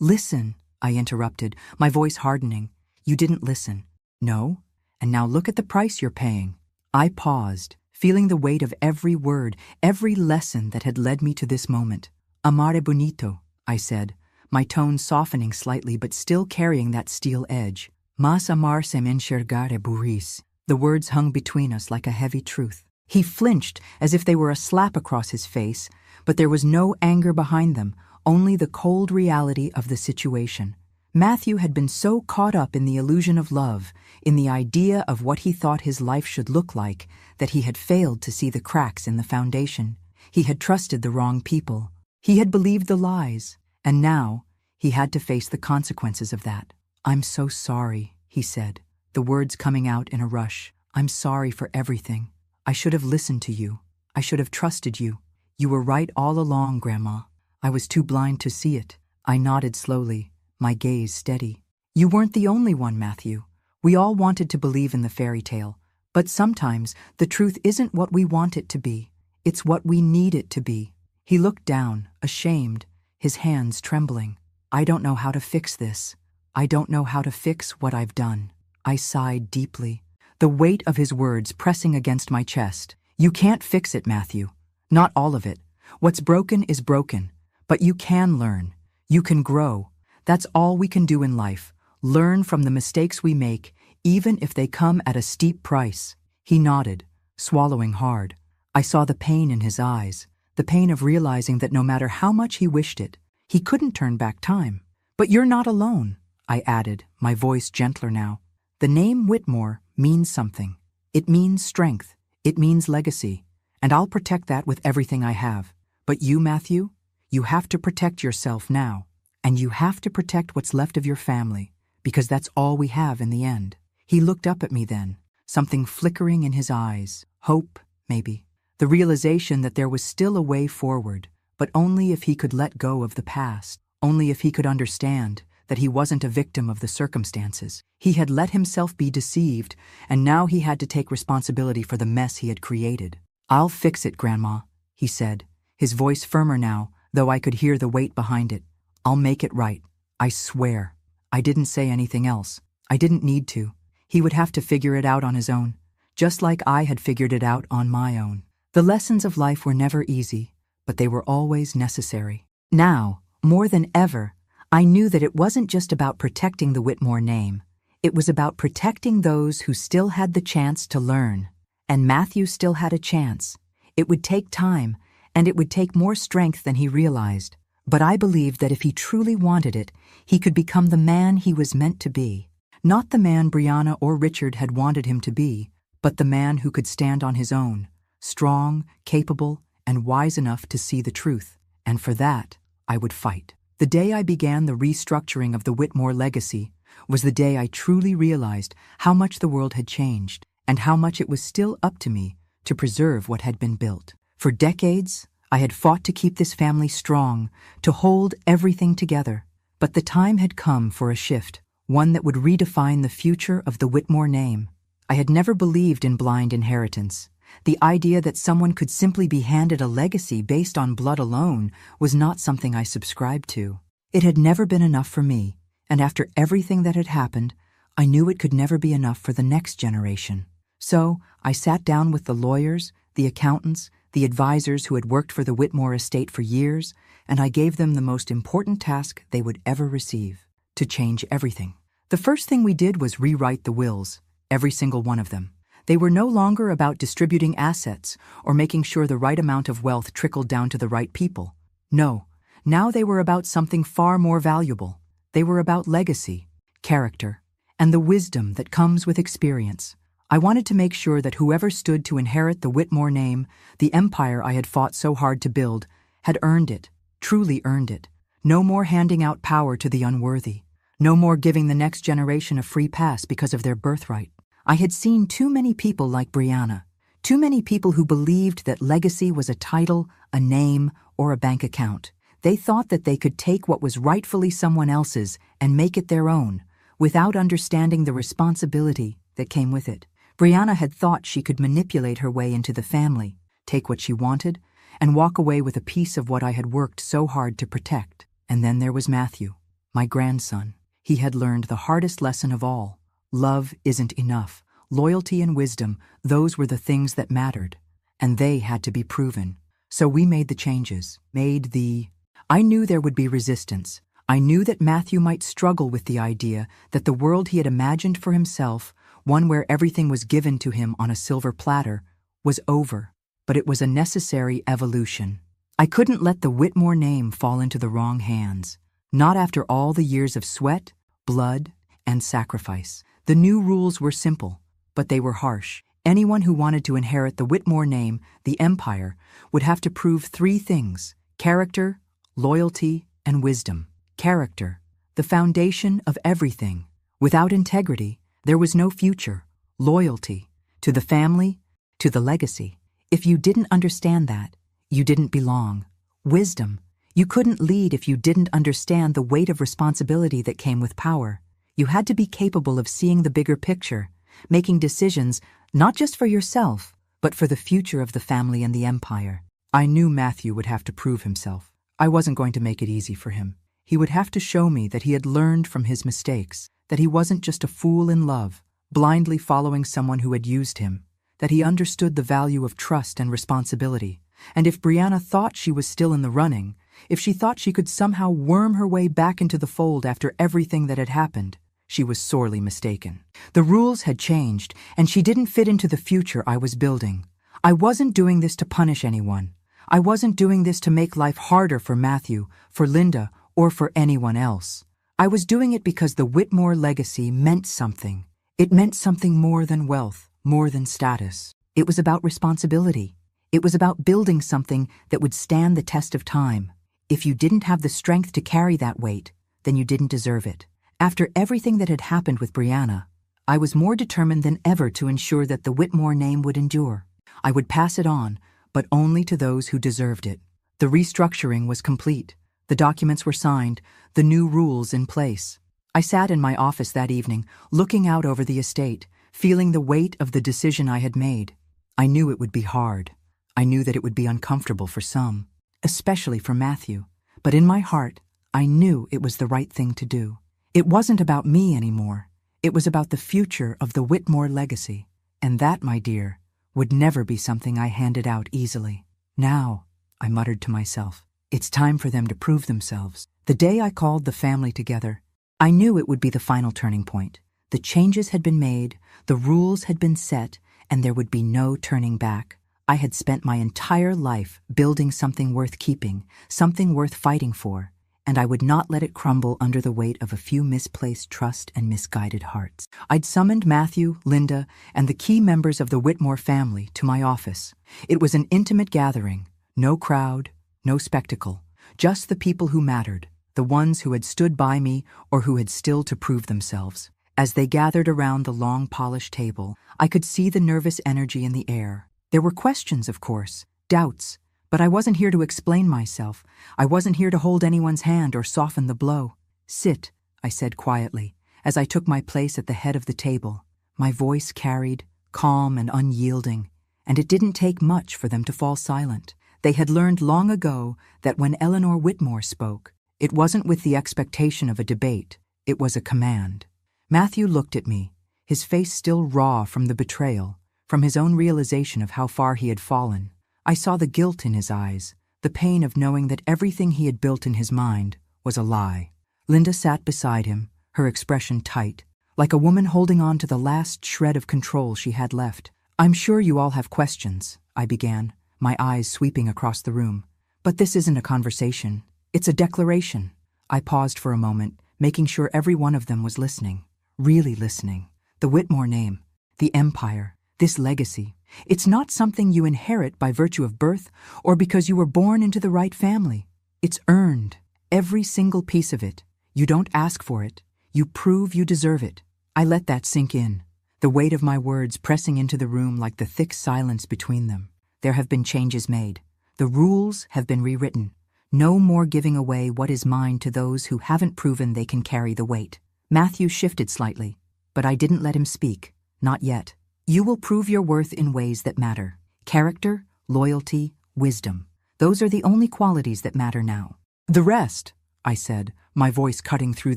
Listen, I interrupted, my voice hardening. "You didn't listen." "No? And now look at the price you're paying." I paused, feeling the weight of every word, every lesson that had led me to this moment. "Amare bonito," I said, my tone softening slightly but still carrying that steel edge. "Mas amar sem enxergar é burrice." The words hung between us like a heavy truth. He flinched as if they were a slap across his face, but there was no anger behind them, only the cold reality of the situation. Matthew had been so caught up in the illusion of love, in the idea of what he thought his life should look like, that he had failed to see the cracks in the foundation. He had trusted the wrong people. He had believed the lies, and now he had to face the consequences of that. "I'm so sorry," he said, the words coming out in a rush. "I'm sorry for everything. I should have listened to you. I should have trusted you. You were right all along, Grandma. I was too blind to see it." I nodded slowly, my gaze steady. "You weren't the only one, Matthew. We all wanted to believe in the fairy tale, but sometimes the truth isn't what we want it to be. It's what we need it to be." He looked down, ashamed, his hands trembling. "I don't know how to fix this. I don't know how to fix what I've done." I sighed deeply, the weight of his words pressing against my chest. "You can't fix it, Matthew. Not all of it. What's broken is broken. But you can learn. You can grow. That's all we can do in life. Learn from the mistakes we make, even if they come at a steep price." He nodded, swallowing hard. I saw the pain in his eyes, the pain of realizing that no matter how much he wished it, he couldn't turn back time. "But you're not alone," I added, my voice gentler now. "The name Whitmore means something. It means strength. It means legacy. And I'll protect that with everything I have. But you, Matthew, you have to protect yourself now. And you have to protect what's left of your family, because that's all we have in the end." He looked up at me then, something flickering in his eyes. Hope, maybe. The realization that there was still a way forward, but only if he could let go of the past. Only if he could understand that he wasn't a victim of the circumstances. He had let himself be deceived, and now he had to take responsibility for the mess he had created. "I'll fix it, Grandma," he said, his voice firmer now, though I could hear the weight behind it. "I'll make it right. I swear." I didn't say anything else. I didn't need to. He would have to figure it out on his own, just like I had figured it out on my own. The lessons of life were never easy, but they were always necessary. Now, more than ever, I knew that it wasn't just about protecting the Whitmore name. It was about protecting those who still had the chance to learn. And Matthew still had a chance. It would take time, and it would take more strength than he realized. But I believed that if he truly wanted it, he could become the man he was meant to be. Not the man Brianna or Richard had wanted him to be, but the man who could stand on his own, strong, capable, and wise enough to see the truth. And for that, I would fight. The day I began the restructuring of the Whitmore legacy was the day I truly realized how much the world had changed and how much it was still up to me to preserve what had been built. For decades, I had fought to keep this family strong, to hold everything together. But the time had come for a shift, one that would redefine the future of the Whitmore name. I had never believed in blind inheritance. The idea that someone could simply be handed a legacy based on blood alone was not something I subscribed to. It had never been enough for me, and after everything that had happened, I knew it could never be enough for the next generation. So I sat down with the lawyers, the accountants, the advisors who had worked for the Whitmore estate for years, and I gave them the most important task they would ever receive: to change everything. The first thing we did was rewrite the wills, every single one of them. They were no longer about distributing assets or making sure the right amount of wealth trickled down to the right people. No, now they were about something far more valuable. They were about legacy, character, and the wisdom that comes with experience. I wanted to make sure that whoever stood to inherit the Whitmore name, the empire I had fought so hard to build, had earned it, truly earned it. No more handing out power to the unworthy. No more giving the next generation a free pass because of their birthright. I had seen too many people like Brianna, too many people who believed that legacy was a title, a name, or a bank account. They thought that they could take what was rightfully someone else's and make it their own, without understanding the responsibility that came with it. Brianna had thought she could manipulate her way into the family, take what she wanted, and walk away with a piece of what I had worked so hard to protect. And then there was Matthew, my grandson. He had learned the hardest lesson of all. Love isn't enough. Loyalty and wisdom, those were the things that mattered. And they had to be proven. So we made the changes. I knew there would be resistance. I knew that Matthew might struggle with the idea that the world he had imagined for himself, one where everything was given to him on a silver platter, was over. But it was a necessary evolution. I couldn't let the Whitmore name fall into the wrong hands. Not after all the years of sweat, blood, and sacrifice. The new rules were simple, but they were harsh. Anyone who wanted to inherit the Whitmore name, the empire, would have to prove 3 things: character, loyalty, and wisdom. Character, the foundation of everything. Without integrity, there was no future. Loyalty, to the family, to the legacy. If you didn't understand that, you didn't belong. Wisdom, you couldn't lead if you didn't understand the weight of responsibility that came with power. You had to be capable of seeing the bigger picture, making decisions not just for yourself, but for the future of the family and the empire. I knew Matthew would have to prove himself. I wasn't going to make it easy for him. He would have to show me that he had learned from his mistakes, that he wasn't just a fool in love, blindly following someone who had used him, that he understood the value of trust and responsibility. And if Brianna thought she was still in the running, if she thought she could somehow worm her way back into the fold after everything that had happened, she was sorely mistaken. The rules had changed, and she didn't fit into the future I was building. I wasn't doing this to punish anyone. I wasn't doing this to make life harder for Matthew, for Linda, or for anyone else. I was doing it because the Whitmore legacy meant something. It meant something more than wealth, more than status. It was about responsibility. It was about building something that would stand the test of time. If you didn't have the strength to carry that weight, then you didn't deserve it. After everything that had happened with Brianna, I was more determined than ever to ensure that the Whitmore name would endure. I would pass it on, but only to those who deserved it. The restructuring was complete. The documents were signed, the new rules in place. I sat in my office that evening, looking out over the estate, feeling the weight of the decision I had made. I knew it would be hard. I knew that it would be uncomfortable for some, especially for Matthew. But in my heart, I knew it was the right thing to do. It wasn't about me anymore. It was about the future of the Whitmore legacy. And that, my dear, would never be something I handed out easily. Now, I muttered to myself, it's time for them to prove themselves. The day I called the family together, I knew it would be the final turning point. The changes had been made, the rules had been set, and there would be no turning back. I had spent my entire life building something worth keeping, something worth fighting for, and I would not let it crumble under the weight of a few misplaced trust and misguided hearts. I'd summoned Matthew, Linda, and the key members of the Whitmore family to my office. It was an intimate gathering, no crowd, no spectacle, just the people who mattered, the ones who had stood by me or who had still to prove themselves. As they gathered around the long polished table, I could see the nervous energy in the air. There were questions, of course, doubts, but I wasn't here to explain myself. I wasn't here to hold anyone's hand or soften the blow. "Sit," I said quietly, as I took my place at the head of the table. My voice carried, calm and unyielding, and it didn't take much for them to fall silent. They had learned long ago that when Eleanor Whitmore spoke, it wasn't with the expectation of a debate, it was a command. Matthew looked at me, his face still raw from the betrayal, from his own realization of how far he had fallen. I saw the guilt in his eyes, the pain of knowing that everything he had built in his mind was a lie. Linda sat beside him, her expression tight, like a woman holding on to the last shred of control she had left. "I'm sure you all have questions," I began, my eyes sweeping across the room. "But this isn't a conversation. It's a declaration." I paused for a moment, making sure every one of them was listening, really listening. The Whitmore name, the empire, this legacy, it's not something you inherit by virtue of birth or because you were born into the right family. It's earned, every single piece of it. You don't ask for it. You prove you deserve it. I let that sink in, the weight of my words pressing into the room like the thick silence between them. There have been changes made. The rules have been rewritten. No more giving away what is mine to those who haven't proven they can carry the weight. Matthew shifted slightly, but I didn't let him speak. Not yet. "You will prove your worth in ways that matter. Character, loyalty, wisdom. Those are the only qualities that matter now. The rest," I said, my voice cutting through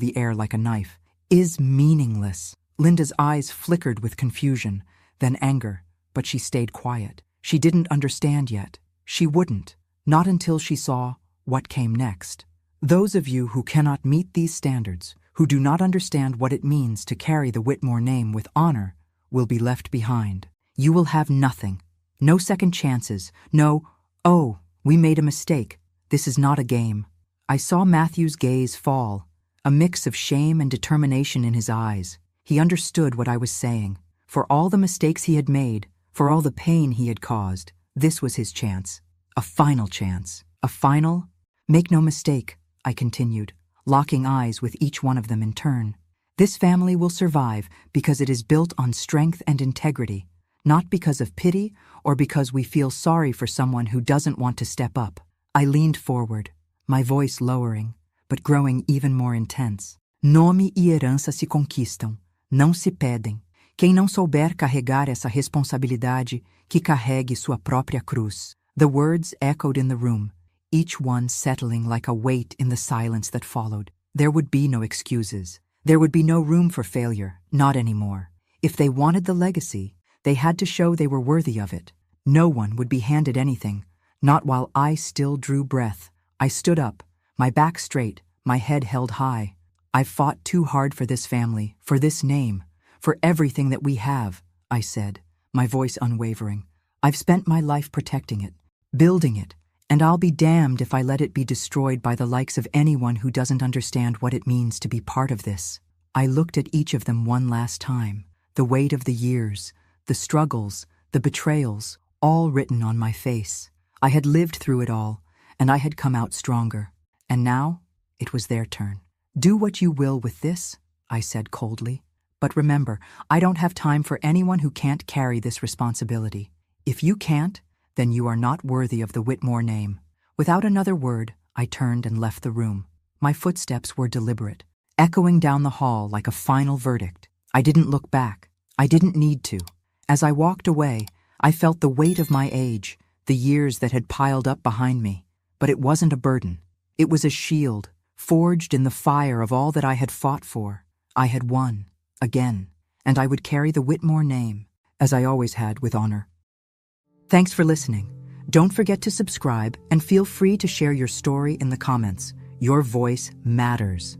the air like a knife, "is meaningless." Linda's eyes flickered with confusion, then anger, but she stayed quiet. She didn't understand yet. She wouldn't, not until she saw what came next. "Those of you who cannot meet these standards, who do not understand what it means to carry the Whitmore name with honor, will be left behind. You will have nothing. No second chances. No, 'Oh, we made a mistake. This is not a game.'" I saw Matthew's gaze fall, a mix of shame and determination in his eyes. He understood what I was saying. For all the mistakes he had made, for all the pain he had caused, this was his chance. A final chance. A final... "Make no mistake," I continued, locking eyes with each one of them in turn. "This family will survive because it is built on strength and integrity, not because of pity or because we feel sorry for someone who doesn't want to step up." I leaned forward, my voice lowering, but growing even more intense. "Nome e herança se conquistam, não se pedem. Quem não souber carregar essa responsabilidade, que carregue sua própria cruz." The words echoed in the room, each one settling like a weight in the silence that followed. There would be no excuses. There would be no room for failure, not anymore. If they wanted the legacy, they had to show they were worthy of it. No one would be handed anything, not while I still drew breath. I stood up, my back straight, my head held high. "I've fought too hard for this family, for this name, for everything that we have," I said, my voice unwavering. "I've spent my life protecting it, building it, and I'll be damned if I let it be destroyed by the likes of anyone who doesn't understand what it means to be part of this." I looked at each of them one last time, the weight of the years, the struggles, the betrayals, all written on my face. I had lived through it all, and I had come out stronger. And now, it was their turn. "Do what you will with this," I said coldly. "But remember, I don't have time for anyone who can't carry this responsibility. If you can't, then you are not worthy of the Whitmore name." Without another word, I turned and left the room. My footsteps were deliberate, echoing down the hall like a final verdict. I didn't look back. I didn't need to. As I walked away, I felt the weight of my age, the years that had piled up behind me. But it wasn't a burden. It was a shield, forged in the fire of all that I had fought for. I had won, again, and I would carry the Whitmore name, as I always had, with honor. Thanks for listening. Don't forget to subscribe and feel free to share your story in the comments. Your voice matters.